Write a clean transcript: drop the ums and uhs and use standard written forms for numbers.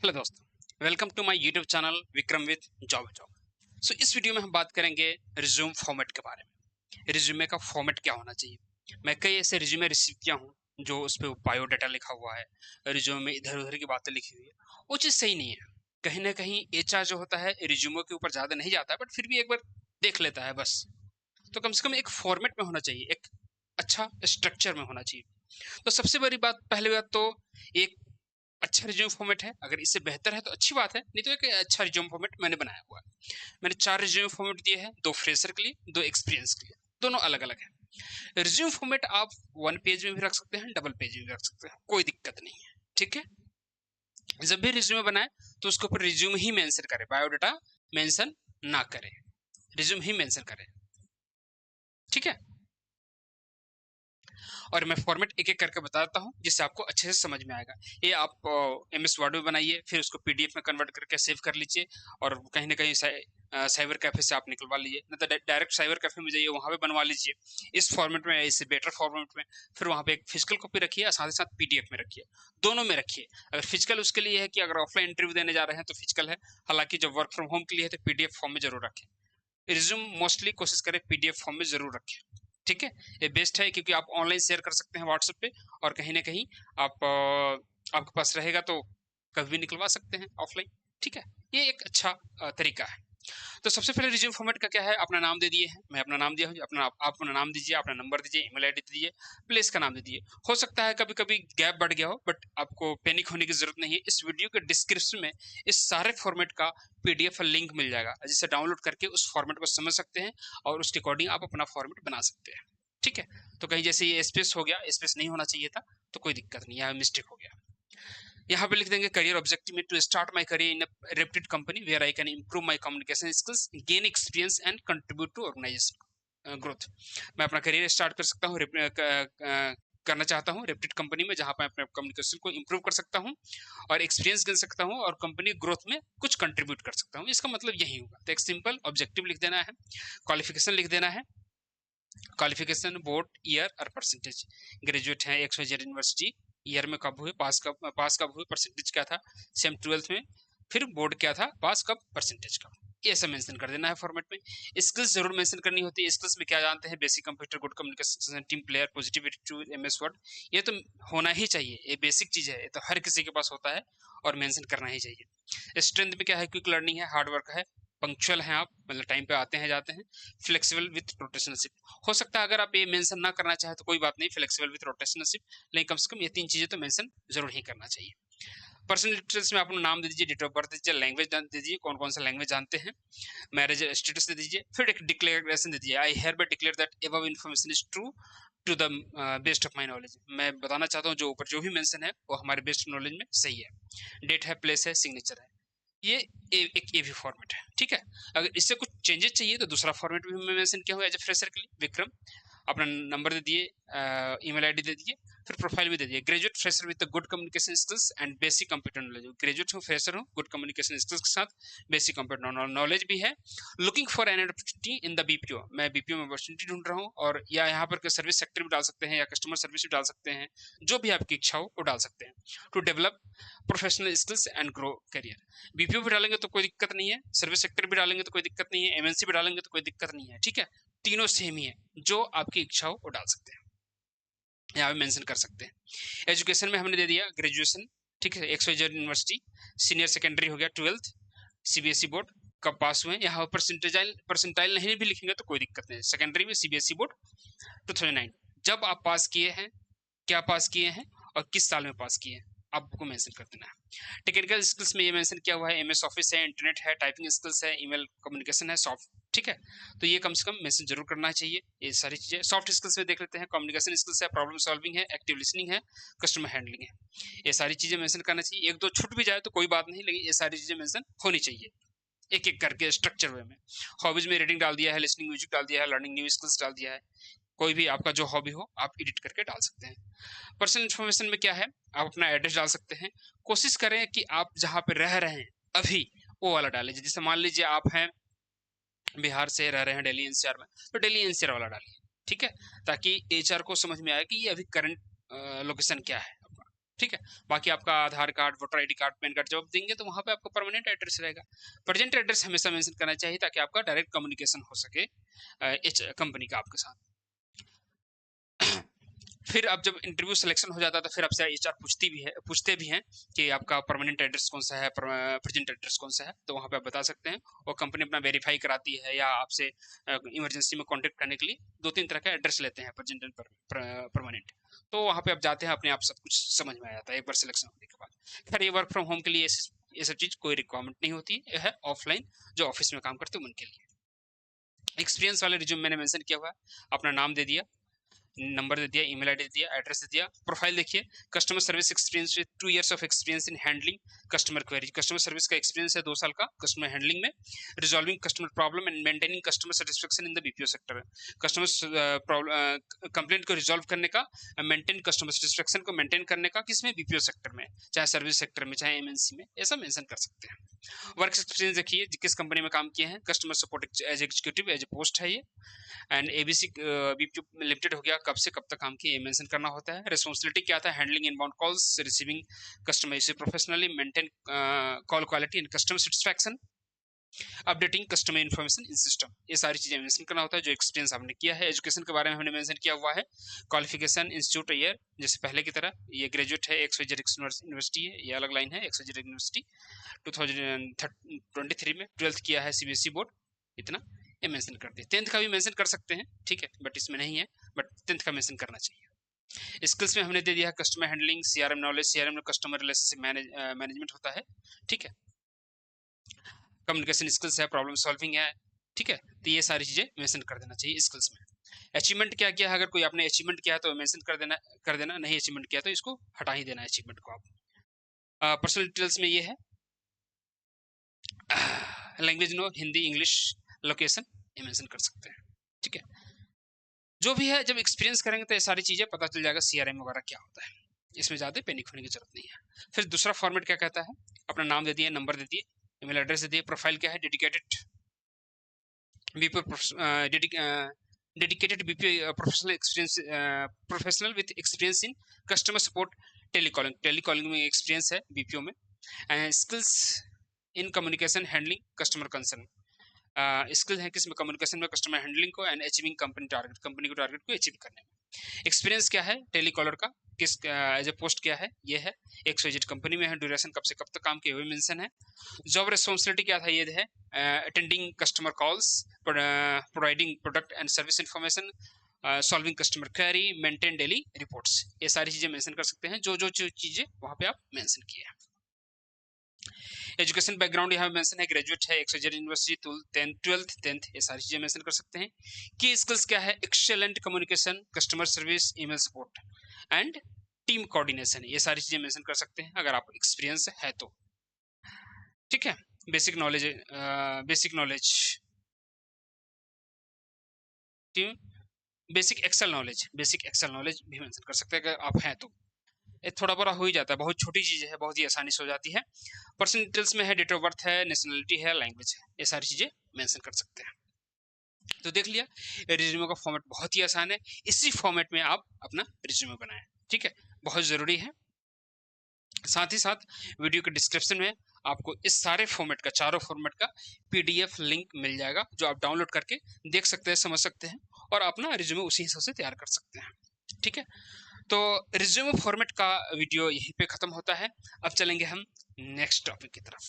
Hello दोस्तों, welcome to my YouTube channel Vikram with job job. इस video में हम बात करेंगे रिज्यूम फॉर्मेट के बारे में। रिज्यूमे का फॉर्मेट क्या होना चाहिए। मैं कई ऐसे रिज्यूमे रिसीव किया हूँ जो उस पर बायोडाटा लिखा हुआ है, रिज्यूमे में इधर उधर की बातें लिखी हुई है। वो चीज़ सही नहीं है। कहीं ना कहीं एचआर जो होता है रिज्यूमो के ऊपर ज़्यादा नहीं जाता है, बट फिर भी एक बार देख लेता है बस। तो कम से कम एक फॉर्मेट में होना चाहिए, एक अच्छा स्ट्रक्चर में होना चाहिए। तो सबसे बड़ी बात, पहली बात तो एक अच्छा रिज्यूम फॉर्मेट है। अगर इससे बेहतर है तो अच्छी बात है, नहीं तो एक अच्छा रिज्यूम फॉर्मेट मैंने बनाया हुआ है। मैंने 4 रिज्यूम फॉर्मेट दिए हैं, 2 फ्रेशर के लिए, 2 एक्सपीरियंस के लिए, दोनों अलग अलग है। रिज्यूम फॉर्मेट आप 1 पेज में भी रख सकते हैं, डबल पेज में भी रख सकते हैं, कोई दिक्कत नहीं है। ठीक है, जब भी रिज्यूमे बनाए तो उसके ऊपर रिज्यूम ही मेंशन करें, बायोडाटा मेंशन ना करें, रिज्यूम ही मेंशन करें। ठीक है, और मैं फॉर्मेट एक एक करके बताता हूँ जिससे आपको अच्छे से समझ में आएगा। ये आप MS वर्ड में बनाइए, फिर उसको PDF में कन्वर्ट करके सेव कर लीजिए, और कहीं ना कहीं साइबर कैफे से आप निकलवा लीजिए, नहीं तो डायरेक्ट साइबर कैफे में जाइए, वहाँ पे बनवा लीजिए इस फॉर्मेट में, इससे बेटर फॉर्मेट में। फिर वहाँ पे एक फिजिकल कॉपी रखिए और साथ ही साथ PDF में रखिए, दोनों में रखिए। अगर फिजिकल उसके लिए है कि अगर ऑफलाइन इंटरव्यू देने जा रहे हैं तो फिजिकल है, हालांकि जब वर्क फ्रॉम होम के लिए है तो PDF फॉर्म में जरूर रखें। रिज्यूम मोस्टली कोशिश करें PDF फॉर्म में जरूर रखें। ठीक है, ये बेस्ट है क्योंकि आप ऑनलाइन शेयर कर सकते हैं व्हाट्सएप पे, और कहीं ना कहीं आप आपके पास रहेगा तो कभी भी निकलवा सकते हैं ऑफलाइन। ठीक है, ये एक अच्छा तरीका है। तो सबसे पहले रिज्यूम फॉर्मेट का क्या है, अपना नाम दे दिए हैं, मैं अपना नाम दिया हूँ, आप अपना नाम दीजिए, अपना नंबर दीजिए, ईमेल आईडी दीजिए, प्लेस का नाम दे दीजिए। हो सकता है कभी कभी गैप बढ़ गया हो, बट आपको पैनिक होने की जरूरत नहीं है। इस वीडियो के डिस्क्रिप्शन में इस सारे फॉर्मेट का PDF लिंक मिल जाएगा, जिसे डाउनलोड करके उस फॉर्मेट को समझ सकते हैं और उसके अकॉर्डिंग आप अपना फॉर्मेट बना सकते हैं। ठीक है, तो कहीं जैसे ये स्पेस हो गया, स्पेस नहीं होना चाहिए था, तो कोई दिक्कत नहीं, यहाँ मिस्टेक हो गया। यहाँ पे लिख देंगे करियर ऑब्जेक्टिव में, to start my career in a reputed company where I can improve my communication skills, gain experience and contribute to organisation growth. मैं अपना करियर स्टार्ट कर सकता हूँ, करना चाहता हूँ रेप्यूटेड कंपनी में, जहाँ पर अपने कम्युनिकेशन को इंप्रूव कर सकता हूँ और एक्सपीरियंस गिन सकता हूँ और कंपनी ग्रोथ में कुछ कंट्रीब्यूट कर सकता हूँ। इसका मतलब यही होगा। तो एक सिंपल ऑब्जेक्टिव लिख देना है, क्वालिफिकेशन लिख देना है, क्वालिफिकेशन बोर्ड ईयर और परसेंटेज, ग्रेजुएट है XYZ यूनिवर्सिटी, ईयर में कब हुए, पास कब हुए, परसेंटेज क्या था, सेम 12th में, फिर बोर्ड क्या था, पास कब, परसेंटेज कब, ये सब मेंशन कर देना है फॉर्मेट में। स्किल्स जरूर मेंशन करनी होती है। स्किल्स में क्या जानते हैं, basic computer, good communication, team player, positive attitude, MS word, ये तो होना ही चाहिए, ये बेसिक चीज है, ये तो हर किसी के पास होता है और मेंशन करना ही चाहिए। स्ट्रेंथ में क्या है, क्विक लर्निंग है, हार्ड वर्क है, पंक्चुअल हैं आप, मतलब टाइम पे आते हैं जाते हैं, फ्लेक्सिबल विथ रोटेशनशिप। हो सकता है अगर आप ये मेंशन ना करना चाहे तो कोई बात नहीं, फ्लेक्सिबल विथ रोटेशनशिप, लेकिन कम से कम ये 3 चीजें तो मेंशन जरूर ही करना चाहिए। पर्सनल डिटेल्स में अपना नाम दे दीजिए, डेट ऑफ बर्थ दीजिए, लैंग्वेज दीजिए, कौन कौन सा लैंग्वेज जानते हैं, मैरिज स्टेटस दे दीजिए, फिर एक डिक्लेरेशन दे दीजिए, I hereby declare that above information is true to the best of my knowledge. मैं बताना चाहता हूँ जो ऊपर जो भी मेंशन है वो हमारे बेस्ट नॉलेज में सही है। डेट है, प्लेस है, सिग्नेचर है, ये एक ये भी फॉर्मेट है। ठीक है, अगर इससे कुछ चेंजेस चाहिए तो दूसरा फॉर्मेट भी मैं मेंशन किया हूँ एज ए फ्रेशर के लिए, विक्रम, अपना नंबर दे दिए, ईमेल आईडी दे दिए, फिर प्रोफाइल भी दे दिए, graduate fresher with good communication skills and basic computer knowledge. Graduate हूँ, फ्रेशर हूँ, गुड कम्युनिकेशन स्किल्स के साथ बेसिक कंप्यूटर नॉलेज भी है, looking for an opportunity in the BPO, मैं BPO में अपॉर्चुनिटी ढूंढ रहा हूँ, और या यहाँ पर सर्विस सेक्टर भी डाल सकते हैं या कस्टमर सर्विस भी डाल सकते हैं, जो भी आपकी इच्छा हो वो डाल सकते हैं। To develop professional skills and grow career, BPO भी डालेंगे तो कोई दिक्कत नहीं है, सर्विस सेक्टर भी डालेंगे तो कोई दिक्कत नहीं है, MNC भी डालेंगे तो कोई दिक्कत नहीं है। ठीक है, तीनों सेम ही है, जो आपकी इच्छा हो वो डाल सकते हैं, यहाँ पे मेंशन कर सकते हैं। एजुकेशन में हमने दे दिया ग्रेजुएशन, ठीक है, XYZ यूनिवर्सिटी, सीनियर सेकेंडरी हो गया, 12th, CBSE बोर्ड, कब पास हुए, यहाँ परसेंटाइल नहीं भी लिखेंगे तो कोई दिक्कत नहीं। सेकेंडरी में CBSE बोर्ड 2009, जब आप पास किए हैं, क्या पास किए हैं और किस साल में पास किए हैं, आपको मेंशन कर देना है। टेक्निकल स्किल्स में ये मेंशन किया हुआ है, MS ऑफिस है, इंटरनेट है, टाइपिंग स्किल्स है, ईमेल कम्युनिकेशन है, सॉफ्ट। ठीक है, तो ये कम से कम मेंशन जरूर करना चाहिए ये सारी चीजें। सॉफ्ट स्किल्स में देख लेते हैं, कम्युनिकेशन स्किल्स है, प्रॉब्लम सॉल्विंग है, एक्टिव लिसनिंग है, कस्टमर हैंडलिंग है, ये सारी चीजें मेंशन करना चाहिए। एक दो छूट भी जाए तो कोई बात नहीं, लेकिन ये सारी चीजें मेंशन होनी चाहिए एक एक करके स्ट्रक्चर वे में। हॉबीज में रीडिंग डाल दिया है, लिसनिंग म्यूजिक डाल दिया है, लर्निंग न्यू स्किल्स डाल दिया है, कोई भी आपका जो हॉबी हो आप एडिट करके डाल सकते हैं। पर्सनल इन्फॉर्मेशन में क्या है, आप अपना एड्रेस डाल सकते हैं, कोशिश करें कि आप जहाँ पे रह रहे हैं अभी वो वाला डालें। जैसे मान लीजिए आप हैं बिहार से, रह रहे हैं दिल्ली NCR में, तो दिल्ली NCR वाला डालिए। ठीक है, ताकि HR को समझ में आए कि ये अभी करंट लोकेशन क्या है आपका। ठीक है। बाकी आपका Aadhaar card, voter ID card, PAN card जब आप देंगे तो वहाँ पे आपका परमानेंट एड्रेस रहेगा। प्रेजेंट एड्रेस हमेशा मेंशन करना चाहिए ताकि आपका डायरेक्ट कम्युनिकेशन हो सके इस कंपनी का आपके साथ। फिर अब जब इंटरव्यू सिलेक्शन हो जाता है तो फिर आपसे एचआर पूछते भी हैं कि आपका परमानेंट एड्रेस कौन सा है, प्रेजेंट एड्रेस कौन सा है, तो वहाँ पे आप बता सकते हैं। और कंपनी अपना वेरीफाई कराती है या आपसे इमरजेंसी में कांटेक्ट करने के लिए 2-3 तरह का एड्रेस लेते हैं, प्रेजेंट एंड परमानेंट। तो वहाँ पे आप जाते हैं, अपने आप सब कुछ समझ में आ जाता है एक बार सिलेक्शन होने के बाद। खैर ये वर्क फ्रॉम होम के लिए ये सब चीज़ कोई रिक्वायरमेंट नहीं होती है, ऑफलाइन जो ऑफिस में काम करते हैं उनके लिए। एक्सपीरियंस वाले रिज्यूम मैंने मेंशन किया हुआ है, अपना नाम दे दिया, नंबर दे दिया, ईमेल आईडी दे दिया, एड्रेस दे दिया। प्रोफाइल देखिए, customer service experience with 2 years of experience in handling customer query. Customer service का एक्सपीरियंस है 2 साल का कस्टमर हैंडलिंग में, resolving customer problem and maintaining customer satisfaction in the BPO sector. Customer complaint को resolve करने का, maintain customer satisfaction को maintain करने का, किसमें, बीपीओ सेक्टर में, चाहे सर्विस सेक्टर में, चाहे एमएनसी में, ऐसा मेंशन कर सकते हैं। वर्क एक्सपीरियंस देखिए, किस कंपनी में काम किए हैं, customer support as executive, as a post है ये। एंड एबीसी बीपीओ लिमिटेड हो गया, कब से कब तक काम किए ये मेंशन करना होता है। रिस्पॉन्सिबिलिटी क्या था, handling inbound calls, receiving customer issue professionally, maintain call quality and customer satisfaction, updating customer information in system, ये सारी चीजें मेंशन करना होता है जो एक्सपीरियंस आपने किया है। एजुकेशन के बारे में हमने मेंशन किया हुआ है, क्वालिफिकेशन इंस्टीट्यूट ईयर, जैसे पहले की तरह ये ग्रेजुएट है, XYZ यूनिवर्सिटी है, ये अलग लाइन है, XYZ यूनिवर्सिटी 2023 में 12th किया है सीबीएसई बोर्ड, इतना ये मेंशन कर दिया। 10th का भी मेंशन कर सकते हैं, ठीक है, बट इसमें नहीं है, बट 10th का मेंशन करना चाहिए। स्किल्स में हमने दे दिया है customer handling, CRM knowledge, CRM में कस्टमर रिलेशनशिप मैनेजमेंट होता है, ठीक है, कम्युनिकेशन स्किल्स है, प्रॉब्लम सॉल्विंग है, ठीक है, तो ये सारी चीजें मेंशन कर देना चाहिए स्किल्स में। अचीवमेंट क्या किया है, अगर कोई आपने अचीवमेंट किया है तो मेंशन कर देना, नहीं अचीवमेंट किया तो इसको हटा ही देना अचीवमेंट को आप। पर्सनल डिटेल्स में ये है, language known, Hindi, English, location, ये मेंशन कर सकते हैं, ठीक है। जो भी है, जब एक्सपीरियंस करेंगे तो ये सारी चीजें पता चल जाएगा सीआरएम वगैरह क्या होता है, इसमें ज्यादा पैनिक होने की जरूरत नहीं है। फिर दूसरा फॉर्मेट क्या कहता है, अपना नाम दे दिए, नंबर दे दिए, ईमेल एड्रेस दे दिए। प्रोफाइल क्या है, dedicated BPO professional with experience in customer support, telecalling में एक्सपीरियंस है बीपीओ में। Skills in communication handling customer concern, skill है किसमें, कम्युनिकेशन में, कस्टमर हैंडलिंग को, एंड अचीविंग कंपनी को टारगेट को अचीव करने में। एक्सपीरियंस क्या है, टेलीकॉलर का, किस एज ए पोस्ट क्या है, ये है, XYZ कंपनी में है, ड्यूरेशन कब से कब तक काम किए हुए मेंशन है। जॉब रिस्पॉन्सिबिलिटी क्या था, ये है, attending customer calls, providing product and service information, solving customer query, maintain daily reports, ये सारी चीजें मेंशन कर सकते हैं, जो चीजें वहां पे आप मेंशन किए हैं। एजुकेशन बैकग्राउंड यहाँ मेंशन है, ग्रेजुएट है, XYZ यूनिवर्सिटी, 12th 10th, ये सारी चीजें मेंशन कर सकते हैं। की स्किल्स क्या है, excellent communication, customer service, email support and team coordination, ये सारी चीजें मेंशन कर सकते हैं अगर आप एक्सपीरियंस है तो, ठीक है। Basic knowledge team, basic Excel knowledge भी मेंशन कर सकते हैं अगर आप हैं तो। ये थोड़ा बड़ा हो ही जाता है, बहुत छोटी चीज़ है, बहुत ही आसानी से हो जाती है। पर्सनल डिटेल्स में है, डेट ऑफ बर्थ है, नेशनलिटी है, लैंग्वेज है, ये सारी चीज़ें मेंशन कर सकते हैं। तो देख लिया, रिज्यूमे का फॉर्मेट बहुत ही आसान है, इसी फॉर्मेट में आप अपना रिज्यूमे बनाएं, ठीक है, बहुत ज़रूरी है। साथ ही साथ वीडियो के डिस्क्रिप्शन में आपको इस सारे फॉर्मेट का, चारों फॉर्मेट का PDF लिंक मिल जाएगा, जो आप डाउनलोड करके देख सकते हैं, समझ सकते हैं और अपना रिज्यूमे उसी हिसाब से तैयार कर सकते हैं, ठीक है। तो रिज्यूमे फॉर्मेट का वीडियो यहीं पे खत्म होता है। अब चलेंगे हम नेक्स्ट टॉपिक की तरफ।